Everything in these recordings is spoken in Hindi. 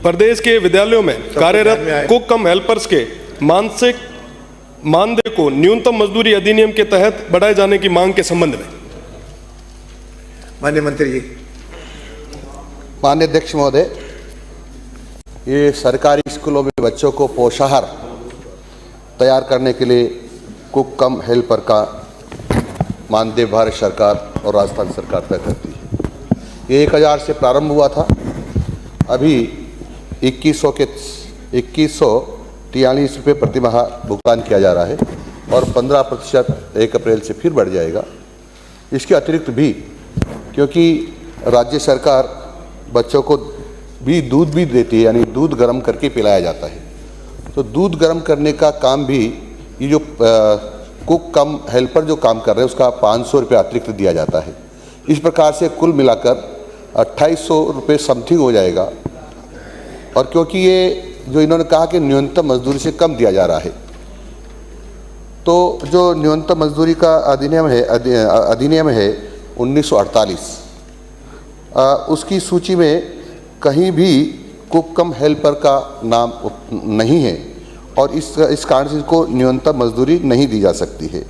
प्रदेश के विद्यालयों में कार्यरत कुक कम हेल्पर्स के मानसिक मानदेय को न्यूनतम मजदूरी अधिनियम के तहत बढ़ाए जाने की मांग के संबंध में। माननीय मंत्री जी। माननीय अध्यक्ष महोदय, ये सरकारी स्कूलों में बच्चों को पोषाहार तैयार करने के लिए कुक कम हेल्पर का मानदेय भारत सरकार और राजस्थान सरकार तय करती है। ये 1000 से प्रारंभ हुआ था, अभी 2143 रुपये प्रति माह भुगतान किया जा रहा है और 15% 1 अप्रैल से फिर बढ़ जाएगा। इसके अतिरिक्त भी, क्योंकि राज्य सरकार बच्चों को भी दूध भी देती है, यानी दूध गर्म करके पिलाया जाता है, तो दूध गर्म करने का काम भी ये जो कुक कम हेल्पर जो काम कर रहे हैं उसका 500 रुपये अतिरिक्त दिया जाता है। इस प्रकार से कुल मिलाकर 2800 रुपये समथिंग हो जाएगा। और क्योंकि ये जो इन्होंने कहा कि न्यूनतम मजदूरी से कम दिया जा रहा है, तो जो न्यूनतम मजदूरी का अधिनियम है 1948, उसकी सूची में कहीं भी कुक कम हेल्पर का नाम नहीं है और इस कारण से इसको न्यूनतम मजदूरी नहीं दी जा सकती है।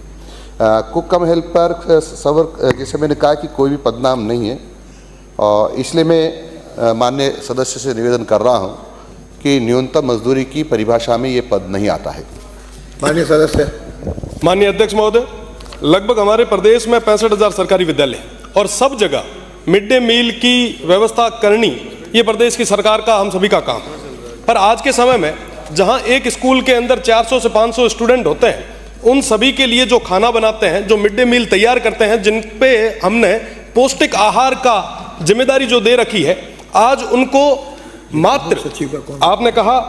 कुक कम हेल्पर जैसे मैंने कहा कि कोई भी पदनाम नहीं है, और इसलिए मैं माननीय सदस्य से निवेदन कर रहा हूं कि न्यूनतम मजदूरी की परिभाषा में ये पद नहीं आता है। माननीय सदस्य। माननीय अध्यक्ष महोदय, लगभग हमारे प्रदेश में 65,000 सरकारी विद्यालय और सब जगह मिड डे मील की व्यवस्था करनी ये प्रदेश की सरकार का, हम सभी का काम है। पर आज के समय में जहां एक स्कूल के अंदर 400 से 500 स्टूडेंट होते हैं, उन सभी के लिए जो खाना बनाते हैं, जो मिड डे मील तैयार करते हैं, जिन पे हमने पौष्टिक आहार का जिम्मेदारी जो दे रखी है, आज उनको मात्र आपने कहा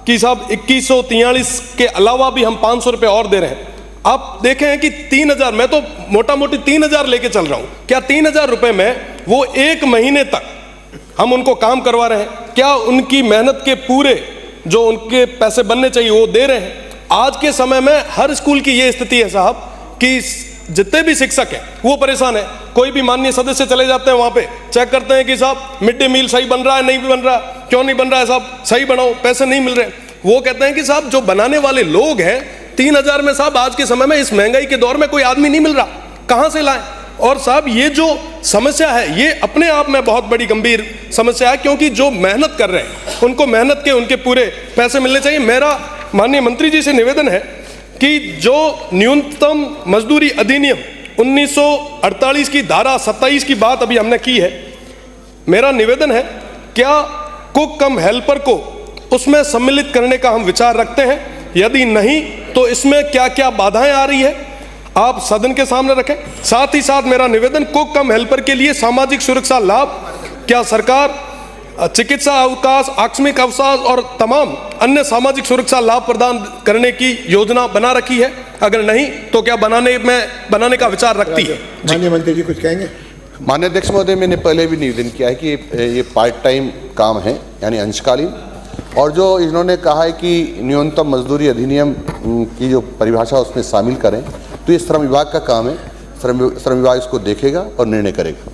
कि साहब 2143 के अलावा भी हम 500 रुपये और दे रहे हैं। आप देखें हैं कि 3000, मैं तो मोटा मोटी 3000 लेके चल रहा हूं, क्या 3000 रुपये में वो 1 महीने तक हम उनको काम करवा रहे हैं? क्या उनकी मेहनत के पूरे जो उनके पैसे बनने चाहिए वो दे रहे हैं? आज के समय में हर स्कूल की ये स्थिति है साहब कि जितने भी शिक्षक हैं वो परेशान है। कोई भी माननीय सदस्य चले जाते हैं वहां पे, चेक करते हैं कि साहब मिड डे मील सही बन रहा है, नहीं बन रहा, क्यों नहीं बन रहा है साहब, सही बनाओ, पैसे नहीं मिल रहे। वो कहते हैं कि साहब जो बनाने वाले लोग हैं 3000 में, साहब आज के समय में इस महंगाई के दौर में कोई आदमी नहीं मिल रहा, कहां से लाएं? और साहब ये जो समस्या है ये अपने आप में बहुत बड़ी गंभीर समस्या है, क्योंकि जो मेहनत कर रहे हैं उनको मेहनत के उनके पूरे पैसे मिलने चाहिए। मेरा माननीय मंत्री जी से निवेदन है कि जो न्यूनतम मजदूरी अधिनियम 1948 की धारा 27 की बात अभी हमने की है, मेरा निवेदन है क्या कुक कम हेल्पर को उसमें सम्मिलित करने का हम विचार रखते हैं? यदि नहीं तो इसमें क्या क्या बाधाएं आ रही है आप सदन के सामने रखें। साथ ही साथ मेरा निवेदन, कुक कम हेल्पर के लिए सामाजिक सुरक्षा लाभ, क्या सरकार चिकित्सा अवकाश, आकस्मिक अवकाश और तमाम अन्य सामाजिक सुरक्षा लाभ प्रदान करने की योजना बना रखी है? अगर नहीं तो क्या बनाने का विचार रखती है? माननीय मंत्री जी कुछ कहेंगे? माननीय अध्यक्ष महोदय, मैंने पहले भी निवेदन किया है कि ये पार्ट टाइम काम है, यानी अंशकालीन, और जो इन्होंने कहा है कि न्यूनतम मजदूरी अधिनियम की जो परिभाषा उसमें शामिल करें, तो ये श्रम विभाग का काम है। श्रम विभाग इसको देखेगा और निर्णय करेगा।